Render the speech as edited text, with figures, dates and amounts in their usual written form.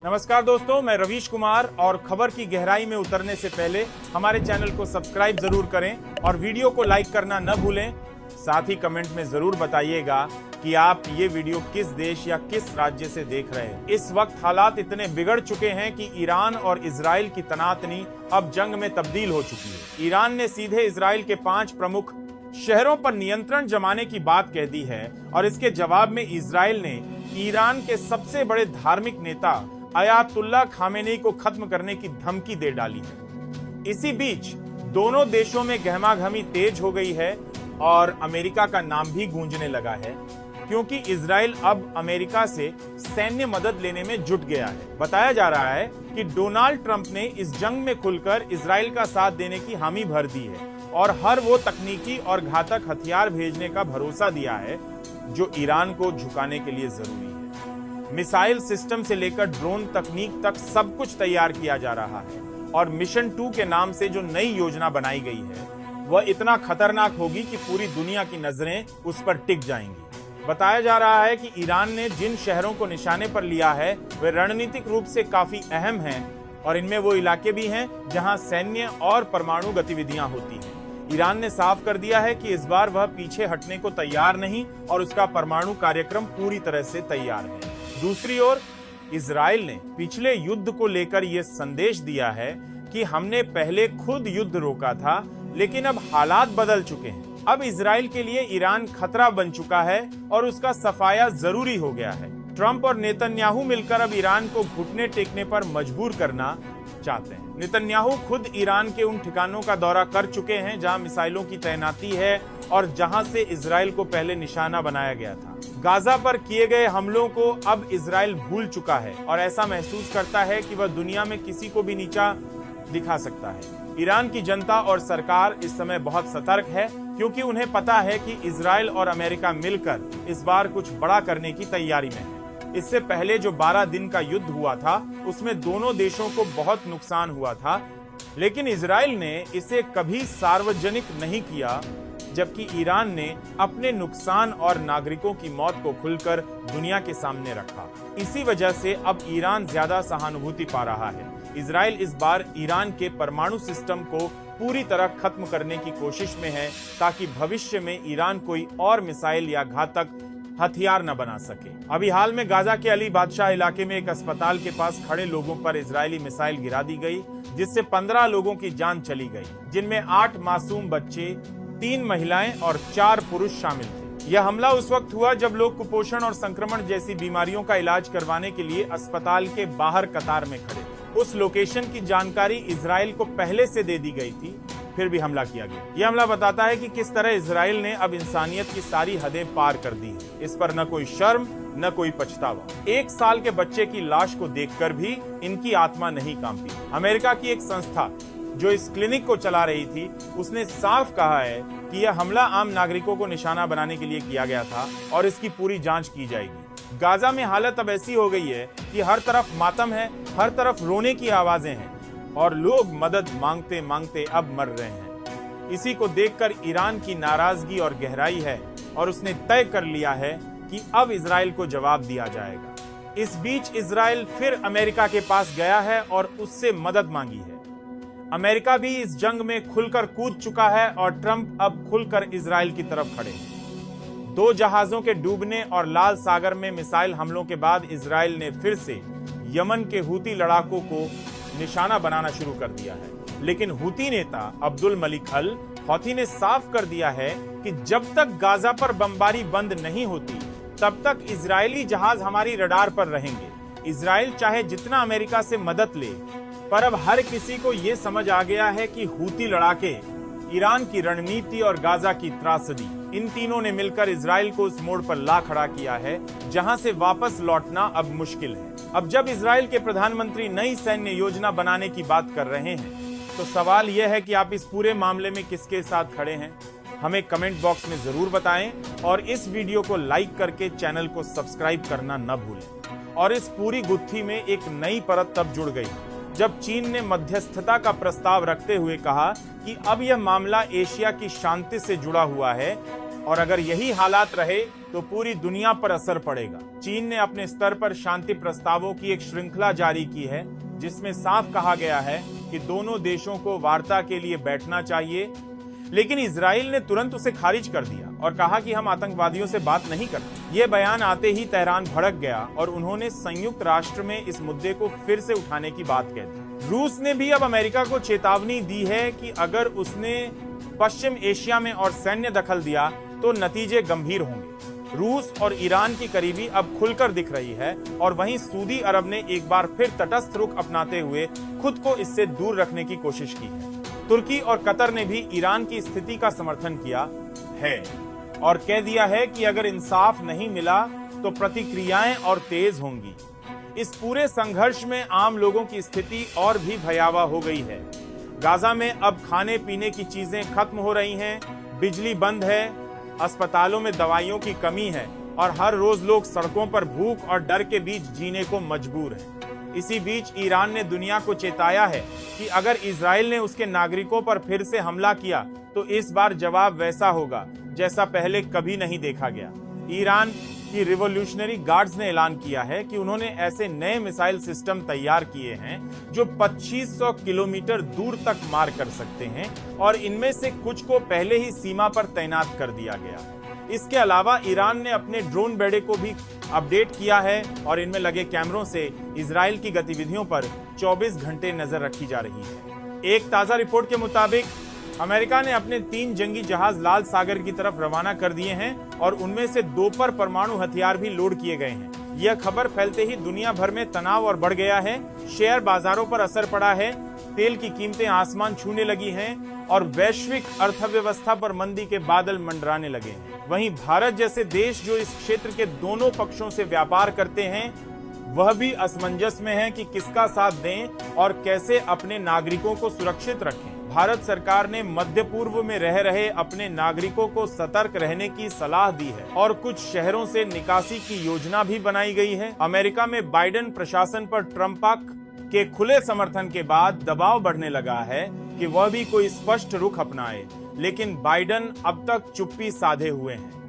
नमस्कार दोस्तों, मैं रवीश कुमार और खबर की गहराई में उतरने से पहले हमारे चैनल को सब्सक्राइब जरूर करें और वीडियो को लाइक करना न भूलें। साथ ही कमेंट में जरूर बताइएगा कि आप ये वीडियो किस देश या किस राज्य से देख रहे हैं। इस वक्त हालात इतने बिगड़ चुके हैं कि ईरान और इजराइल की तनातनी अब जंग में तब्दील हो चुकी है। ईरान ने सीधे इजराइल के 5 प्रमुख शहरों पर नियंत्रण जमाने की बात कह दी है और इसके जवाब में इजराइल ने ईरान के सबसे बड़े धार्मिक नेता अयातुल्ला खामेनी को खत्म करने की धमकी दे डाली है। इसी बीच दोनों देशों में गहमागहमी तेज हो गई है और अमेरिका का नाम भी गूंजने लगा है, क्योंकि इजराइल अब अमेरिका से सैन्य मदद लेने में जुट गया है। बताया जा रहा है कि डोनाल्ड ट्रंप ने इस जंग में खुलकर इजराइल का साथ देने की हामी भर दी है और हर वो तकनीकी और घातक हथियार भेजने का भरोसा दिया है जो ईरान को झुकाने के लिए जरूरी है। मिसाइल सिस्टम से लेकर ड्रोन तकनीक तक सब कुछ तैयार किया जा रहा है और मिशन 2 के नाम से जो नई योजना बनाई गई है वह इतना खतरनाक होगी कि पूरी दुनिया की नजरें उस पर टिक जाएंगी। बताया जा रहा है कि ईरान ने जिन शहरों को निशाने पर लिया है वे रणनीतिक रूप से काफी अहम हैं और इनमें वो इलाके भी हैं जहां सैन्य और परमाणु गतिविधियां होती हैं। ईरान ने साफ कर दिया है कि इस बार वह पीछे हटने को तैयार नहीं और उसका परमाणु कार्यक्रम पूरी तरह से तैयार है। दूसरी ओर इजराइल ने पिछले युद्ध को लेकर यह संदेश दिया है कि हमने पहले खुद युद्ध रोका था, लेकिन अब हालात बदल चुके हैं। अब इजराइल के लिए ईरान खतरा बन चुका है और उसका सफाया जरूरी हो गया है। ट्रंप और नेतन्याहू मिलकर अब ईरान को घुटने टेकने पर मजबूर करना चाहते हैं। नेतन्याहू खुद ईरान के उन ठिकानों का दौरा कर चुके हैं जहां मिसाइलों की तैनाती है और जहां से इजराइल को पहले निशाना बनाया गया था। गाजा पर किए गए हमलों को अब इजराइल भूल चुका है और ऐसा महसूस करता है कि वह दुनिया में किसी को भी नीचा दिखा सकता है। ईरान की जनता और सरकार इस समय बहुत सतर्क है, क्योंकि उन्हें पता है कि इजराइल और अमेरिका मिलकर इस बार कुछ बड़ा करने की तैयारी में है। इससे पहले जो 12 दिन का युद्ध हुआ था उसमें दोनों देशों को बहुत नुकसान हुआ था, लेकिन इजराइल ने इसे कभी सार्वजनिक नहीं किया, जबकि ईरान ने अपने नुकसान और नागरिकों की मौत को खुलकर दुनिया के सामने रखा। इसी वजह से अब ईरान ज्यादा सहानुभूति पा रहा है। इजराइल इस बार ईरान के परमाणु सिस्टम को पूरी तरह खत्म करने की कोशिश में है, ताकि भविष्य में ईरान कोई और मिसाइल या घातक हथियार न बना सके। अभी हाल में गाजा के अली बादशाह इलाके में एक अस्पताल के पास खड़े लोगों पर इजरायली मिसाइल गिरा दी गई, जिससे 15 लोगों की जान चली गई, जिनमें 8 मासूम बच्चे, 3 महिलाएं और 4 पुरुष शामिल थे। यह हमला उस वक्त हुआ जब लोग कुपोषण और संक्रमण जैसी बीमारियों का इलाज करवाने के लिए अस्पताल के बाहर कतार में खड़े थे। उस लोकेशन की जानकारी इजराइल को पहले से दे दी गई थी, फिर भी हमला किया गया। यह हमला बताता है कि किस तरह इजराइल ने अब इंसानियत की सारी हदें पार कर दी है। इस पर न कोई शर्म न कोई पछतावा। 1 साल के बच्चे की लाश को देखकर भी इनकी आत्मा नहीं कांपी। अमेरिका की एक संस्था जो इस क्लिनिक को चला रही थी, उसने साफ कहा है कि यह हमला आम नागरिकों को निशाना बनाने के लिए किया गया था और इसकी पूरी जांच की जाएगी। गाजा में हालत अब ऐसी हो गई है कि हर तरफ मातम है, हर तरफ रोने की आवाजें हैं और लोग मदद मांगते मांगते अब मर रहे हैं। इसी को देखकर ईरान की नाराजगी और गहराई है और उसने तय कर लिया है कि अब इजराइल को जवाब दिया जाएगा। इस बीच इजराइल फिर अमेरिका के पास गया है और उससे मदद मांगी है। अमेरिका भी इस जंग में खुलकर कूद चुका है और ट्रंप अब खुलकर इजराइल की तरफ खड़े हैं। 2 जहाजों के डूबने और लाल सागर में मिसाइल हमलों के बाद इजराइल ने फिर से यमन के हूती लड़ाकों को निशाना बनाना शुरू कर दिया है, लेकिन हूती नेता अब्दुल मलिक अल हौथी ने साफ कर दिया है कि जब तक गाजा पर बमबारी बंद नहीं होती तब तक इजरायली जहाज हमारी रडार पर रहेंगे। इजराइल चाहे जितना अमेरिका से मदद ले, पर अब हर किसी को ये समझ आ गया है कि हूती लड़ाके, ईरान की रणनीति और गाजा की त्रासदी, इन तीनों ने मिलकर इजराइल को उस मोड़ पर ला खड़ा किया है जहां से वापस लौटना अब मुश्किल है। अब जब इजराइल के प्रधानमंत्री नई सैन्य योजना बनाने की बात कर रहे हैं, तो सवाल यह है कि आप इस पूरे मामले में किसके साथ खड़े हैं? हमें कमेंट बॉक्स में जरूर बताएं और इस वीडियो को लाइक करके चैनल को सब्सक्राइब करना न भूलें। और इस पूरी गुत्थी में एक नई परत तब जुड़ गई जब चीन ने मध्यस्थता का प्रस्ताव रखते हुए कहा कि अब यह मामला एशिया की शांति से जुड़ा हुआ है और अगर यही हालात रहे तो पूरी दुनिया पर असर पड़ेगा। चीन ने अपने स्तर पर शांति प्रस्तावों की एक श्रृंखला जारी की है, जिसमें साफ कहा गया है कि दोनों देशों को वार्ता के लिए बैठना चाहिए, लेकिन इजराइल ने तुरंत उसे खारिज कर दिया और कहा कि हम आतंकवादियों से बात नहीं करते। ये बयान आते ही तेहरान भड़क गया और उन्होंने संयुक्त राष्ट्र में इस मुद्दे को फिर से उठाने की बात कह दी। रूस ने भी अब अमेरिका को चेतावनी दी है कि अगर उसने पश्चिम एशिया में और सैन्य दखल दिया तो नतीजे गंभीर होंगे। रूस और ईरान की करीबी अब खुलकर दिख रही है और वहीं सऊदी अरब ने एक बार फिर तटस्थ रुख अपनाते हुए खुद को इससे दूर रखने की कोशिश की है। तुर्की और कतर ने भी ईरान की स्थिति का समर्थन किया है और कह दिया है कि अगर इंसाफ नहीं मिला तो प्रतिक्रियाएं और तेज होंगी। इस पूरे संघर्ष में आम लोगों की स्थिति और भी भयावह हो गई है। गाजा में अब खाने पीने की चीजें खत्म हो रही हैं, बिजली बंद है, अस्पतालों में दवाइयों की कमी है और हर रोज लोग सड़कों पर भूख और डर के बीच जीने को मजबूर हैं। इसी बीच ईरान ने दुनिया को चेताया है कि अगर इजराइल ने उसके नागरिकों पर फिर से हमला किया तो इस बार जवाब वैसा होगा जैसा पहले कभी नहीं देखा गया। ईरान की रिवॉल्यूशनरी गार्ड्स ने ऐलान किया है कि उन्होंने ऐसे नए मिसाइल सिस्टम तैयार किए हैं जो 2500 किलोमीटर दूर तक मार कर सकते हैं और इनमें से कुछ को पहले ही सीमा पर तैनात कर दिया गया है। इसके अलावा ईरान ने अपने ड्रोन बेड़े को भी अपडेट किया है और इनमें लगे कैमरों से इजराइल की गतिविधियों पर 24 घंटे नजर रखी जा रही है। एक ताजा रिपोर्ट के मुताबिक अमेरिका ने अपने 3 जंगी जहाज लाल सागर की तरफ रवाना कर दिए हैं और उनमें से 2 पर परमाणु हथियार भी लोड किए गए हैं। यह खबर फैलते ही दुनिया भर में तनाव और बढ़ गया है। शेयर बाजारों पर असर पड़ा है, तेल की कीमतें आसमान छूने लगी हैं और वैश्विक अर्थव्यवस्था पर मंदी के बादल मंडराने लगे हैं। वहीं भारत जैसे देश जो इस क्षेत्र के दोनों पक्षों से व्यापार करते हैं, वह भी असमंजस में है कि किसका साथ दें और कैसे अपने नागरिकों को सुरक्षित रखें। भारत सरकार ने मध्य पूर्व में रह रहे अपने नागरिकों को सतर्क रहने की सलाह दी है और कुछ शहरों से निकासी की योजना भी बनाई गई है। अमेरिका में बाइडेन प्रशासन पर ट्रंप के खुले समर्थन के बाद दबाव बढ़ने लगा है कि वह भी कोई स्पष्ट रुख अपनाए, लेकिन बाइडेन अब तक चुप्पी साधे हुए हैं।